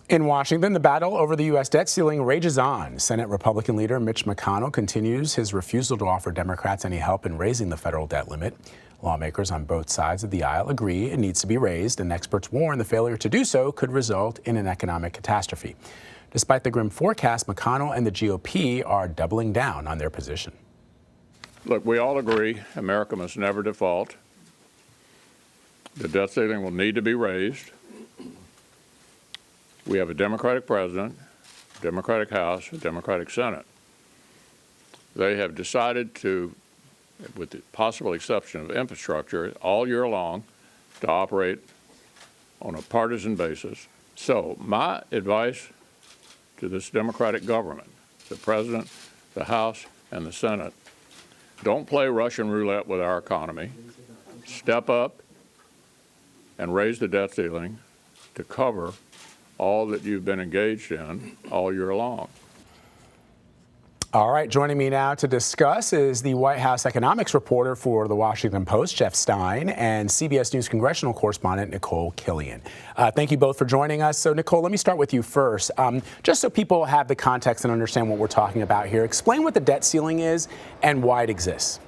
In Washington, the battle over the U.S. debt ceiling rages on. Senate Republican leader Mitch McConnell continues his refusal to offer Democrats any help in raising the federal debt limit. Lawmakers on both sides of the aisle agree it needs to be raised, and experts warn the failure to do so could result in an economic catastrophe. Despite the grim forecast, McConnell and the GOP are doubling down on their position. Look, we all agree America must never default. The debt ceiling will need to be raised. We have a Democratic president, Democratic House, a Democratic Senate. They have decided to, with the possible exception of infrastructure, all year long to operate on a partisan basis. So my advice to this Democratic government, the president, the House, and the Senate, don't play Russian roulette with our economy. Step up and raise the debt ceiling to cover all that you've been engaged in all year long. All right, joining me now to discuss is the White House economics reporter for The Washington Post, Jeff Stein, and CBS News congressional correspondent Nikole Killion. Thank you both for joining us. So, Nikole, let me start with you first. Just so people have the context and understand what we're talking about here, explain what the debt ceiling is and why it exists.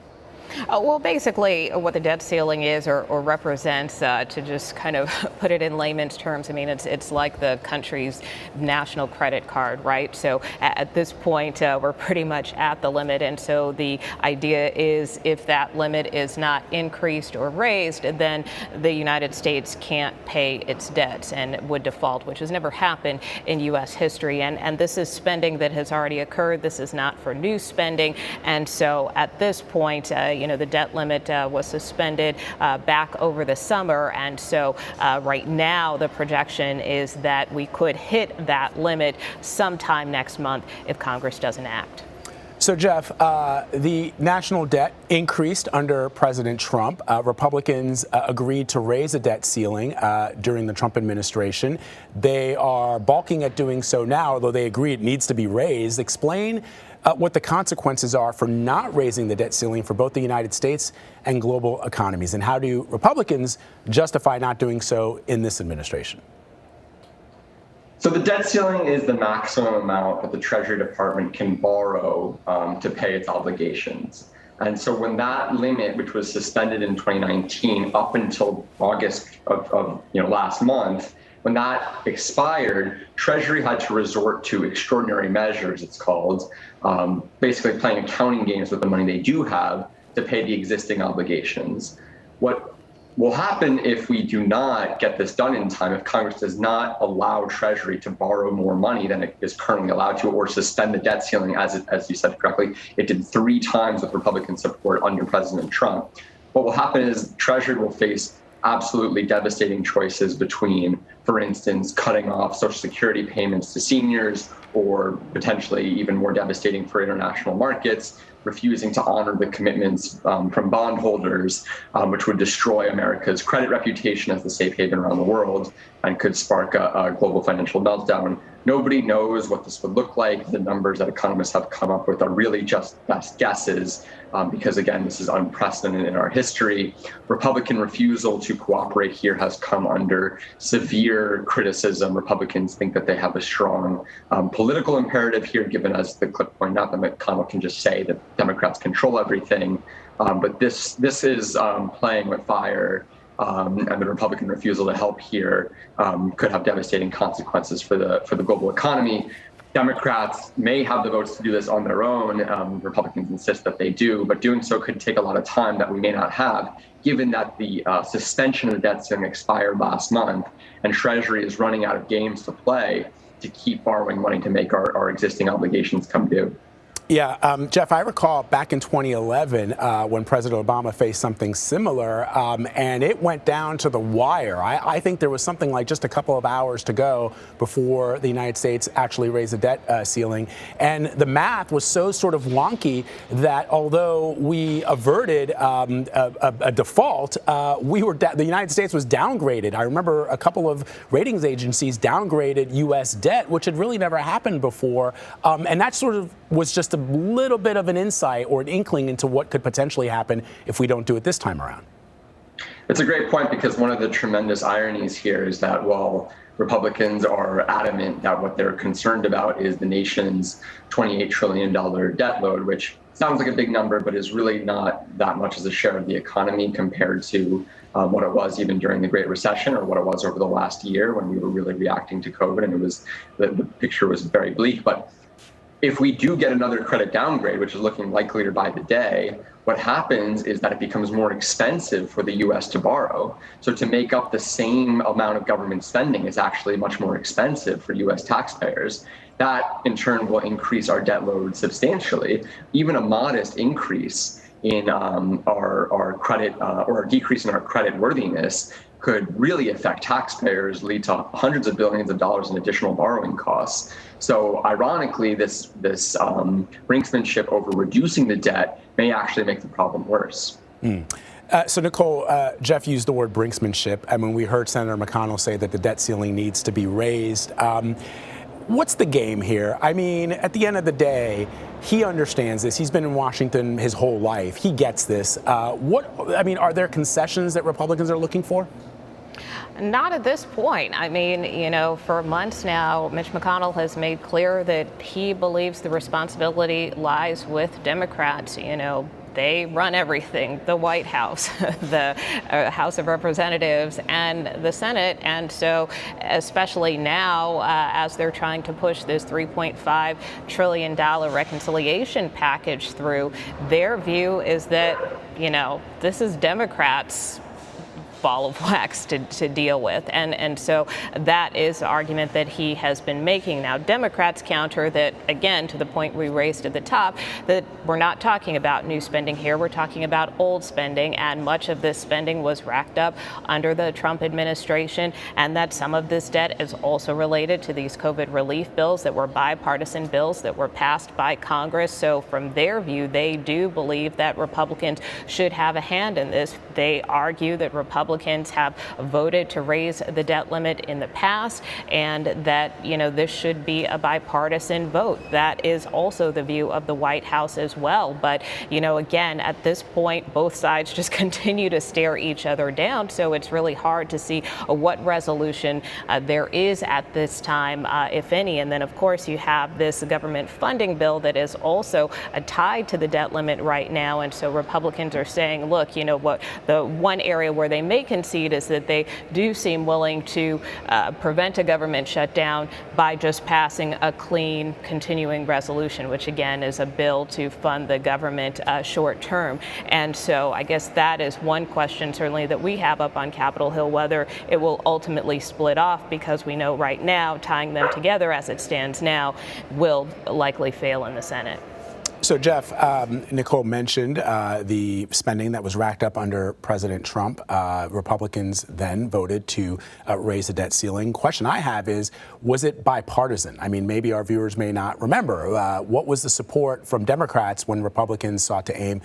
Well, basically, what the debt ceiling is or represents, to just kind of put it in layman's terms, I mean, it's like the country's national credit card, right? So at this point, we're pretty much at the limit. And so the idea is if that limit is not increased or raised, then the United States can't pay its debts and would default, which has never happened in U.S. history. And this is spending that has already occurred. This is not for new spending. And so at this point, the debt limit was suspended back over the summer. And so right now, the projection is that we could hit that limit sometime next month if Congress doesn't act. So, Jeff, the national debt increased under President Trump. Republicans agreed to raise the debt ceiling during the Trump administration. They are balking at doing so now, although they agree it needs to be raised. Explain what the consequences are for not raising the debt ceiling for both the United States and global economies, and how do Republicans justify not doing so in this administration? So the debt ceiling is the maximum amount that the Treasury Department can borrow to pay its obligations. And so when that limit, which was suspended in 2019 up until August of last month, when that expired, Treasury had to resort to extraordinary measures, it's called, basically playing accounting games with the money they do have to pay the existing obligations. What will happen if we do not get this done in time, if Congress does not allow Treasury to borrow more money than it is currently allowed to, or suspend the debt ceiling, as you said correctly, it did 3 times with Republican support under President Trump. What will happen is Treasury will face absolutely devastating choices between, for instance, cutting off Social Security payments to seniors, or potentially even more devastating for international markets, refusing to honor the commitments from bondholders, which would destroy America's credit reputation as the safe haven around the world and could spark a global financial meltdown. Nobody knows what this would look like. The numbers that economists have come up with are really just best guesses, because, again, this is unprecedented in our history. Republican refusal to cooperate here has come under severe criticism. Republicans think that they have a strong political imperative here, given, as the clip pointed out, that McConnell can just say that Democrats control everything. But this is playing with fire. And the Republican refusal to help here could have devastating consequences for the global economy. Democrats may have the votes to do this on their own. Republicans insist that they do, but doing so could take a lot of time that we may not have, given that the suspension of the debt ceiling expired last month, and Treasury is running out of games to play to keep borrowing money to make our existing obligations come due. Yeah, Jeff, I recall back in 2011 when President Obama faced something similar, and it went down to the wire. I think there was something like just a couple of hours to go before the United States actually raised the debt ceiling. And the math was so sort of wonky that although we averted a default, the United States was downgraded. I remember a couple of ratings agencies downgraded U.S. debt, which had really never happened before. And that sort of was just a little bit of an insight or an inkling into what could potentially happen if we don't do it this time around. It's a great point, because one of the tremendous ironies here is that while Republicans are adamant that what they're concerned about is the nation's $28 trillion debt load, which sounds like a big number, but is really not that much as a share of the economy compared to what it was even during the Great Recession or what it was over the last year when we were really reacting to COVID, and it was the picture was very bleak. But if we do get another credit downgrade, which is looking likelier by the day, what happens is that it becomes more expensive for the U.S. to borrow. So to make up the same amount of government spending is actually much more expensive for U.S. taxpayers. That, in turn, will increase our debt load substantially. Even a modest increase in our credit or a decrease in our credit worthiness could really affect taxpayers, lead to hundreds of billions of dollars in additional borrowing costs. So ironically, this brinksmanship over reducing the debt may actually make the problem worse. So, Nikole, Jeff used the word brinksmanship. I mean, we heard Senator McConnell say that the debt ceiling needs to be raised. What's the game here? I mean, at the end of the day, he understands this. He's been in Washington his whole life. He gets this. Are there concessions that Republicans are looking for? Not at this point. I mean, for months now, Mitch McConnell has made clear that he believes the responsibility lies with Democrats. They run everything, the White House, the House of Representatives, and the Senate. And so especially now, as they're trying to push this $3.5 trillion reconciliation package through, their view is that, this is Democrats' ball of wax to deal with. And so that is the argument that he has been making. Now, Democrats counter that, again, to the point we raised at the top, that we're not talking about new spending here. We're talking about old spending, and much of this spending was racked up under the Trump administration, and that some of this debt is also related to these COVID relief bills that were bipartisan bills that were passed by Congress. So from their view, they do believe that Republicans should have a hand in this. They argue that Republicans have voted to raise the debt limit in the past, and that, this should be a bipartisan vote. That is also the view of the White House as well. But, again, at this point, both sides just continue to stare each other down. So it's really hard to see what resolution there is at this time, if any. And then, of course, you have this government funding bill that is also tied to the debt limit right now. And so Republicans are saying, look, what the one area where they may concede is that they do seem willing to prevent a government shutdown by just passing a clean continuing resolution, which again is a bill to fund the government short term. And so I guess that is one question certainly that we have up on Capitol Hill, whether it will ultimately split off, because we know right now tying them together as it stands now will likely fail in the Senate. So, Jeff, Nikole mentioned the spending that was racked up under President Trump. Republicans then voted to raise the debt ceiling. Question I have is, was it bipartisan? I mean, maybe our viewers may not remember. What was the support from Democrats when Republicans aimed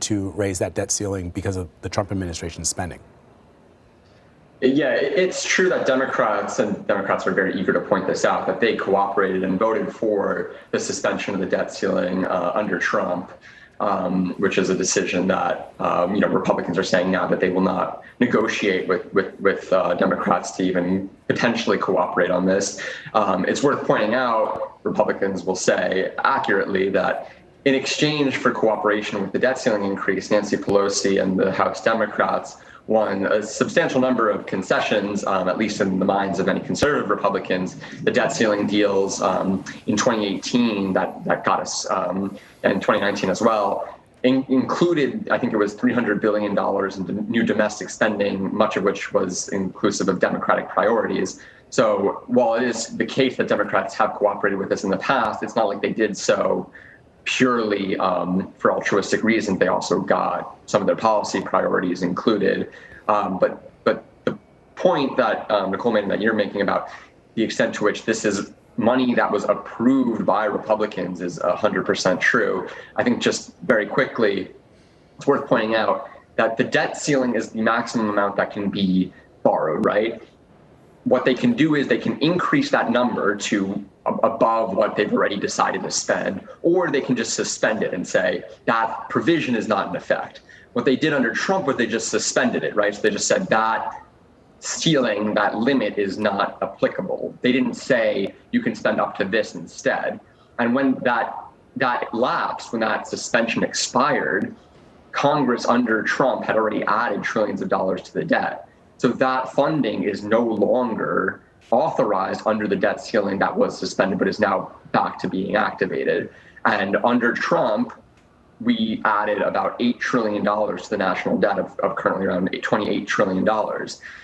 to raise that debt ceiling because of the Trump administration's spending? Yeah, it's true that Democrats are very eager to point this out, that they cooperated and voted for the suspension of the debt ceiling under Trump, which is a decision that Republicans are saying now that they will not negotiate with Democrats to even potentially cooperate on this. It's worth pointing out, Republicans will say accurately that in exchange for cooperation with the debt ceiling increase, Nancy Pelosi and the House Democrats won a substantial number of concessions, at least in the minds of many conservative Republicans. The debt ceiling deals in 2018 that got us, and 2019 as well, included, I think it was $300 billion in new domestic spending, much of which was inclusive of Democratic priorities. So while it is the case that Democrats have cooperated with us in the past, it's not like they did so purely for altruistic reasons. They also got some of their policy priorities included. But the point that Nikole made, that you're making about the extent to which this is money that was approved by Republicans is 100% true. I think just very quickly, it's worth pointing out that the debt ceiling is the maximum amount that can be borrowed, right? What they can do is they can increase that number to above what they've already decided to spend, or they can just suspend it and say that provision is not in effect. What they did under Trump was they just suspended it, right? So they just said that ceiling, that limit is not applicable. They didn't say you can spend up to this instead. And when that lapsed, when that suspension expired, Congress under Trump had already added trillions of dollars to the debt. So that funding is no longer authorized under the debt ceiling that was suspended, but is now back to being activated. And under Trump, we added about $8 trillion to the national debt of currently around $28 trillion.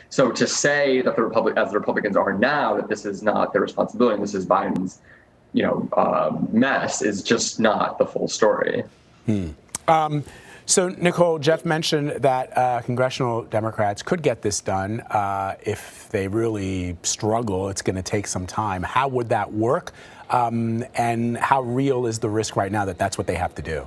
So to say that as the Republicans are now, that this is not their responsibility and this is Biden's, mess is just not the full story. So, Nikole, Jeff mentioned that congressional Democrats could get this done if they really struggle. It's going to take some time. How would that work? And how real is the risk right now that that's what they have to do?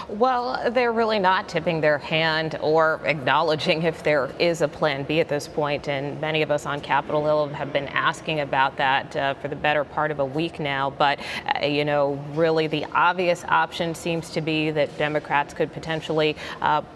Well, they're really not tipping their hand or acknowledging if there is a plan B at this point. And many of us on Capitol Hill have been asking about that for the better part of a week now. But, really the obvious option seems to be that Democrats could potentially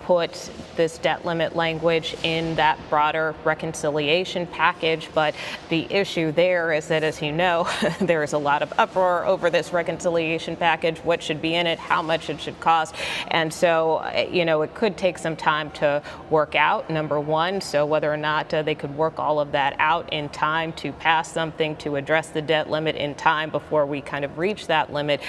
put this debt limit language in that broader reconciliation package. But the issue there is that, as you know, there is a lot of uproar over this reconciliation package, what should be in it, how much it should cost. And so, it could take some time to work out, number one. So whether or not they could work all of that out in time to pass something to address the debt limit in time before we kind of reach that limit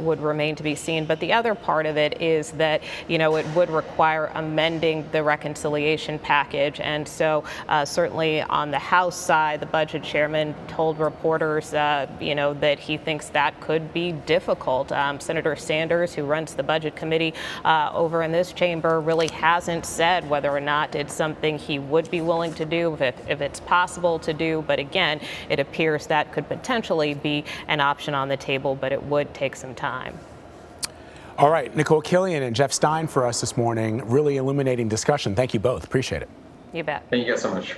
would remain to be seen. But the other part of it is that, it would require amending the reconciliation package. And so certainly on the House side, the budget chairman told reporters, that he thinks that could be difficult. Senator Sanders, who runs the budget committee over in this chamber, really hasn't said whether or not it's something he would be willing to do, if it's possible to do. But again, it appears that could potentially be an option on the table, but it would take some time. All right, Nikole, Killion and Jeff Stein for us this morning. Really illuminating discussion. Thank you both. Appreciate it. You bet. Thank you guys so much.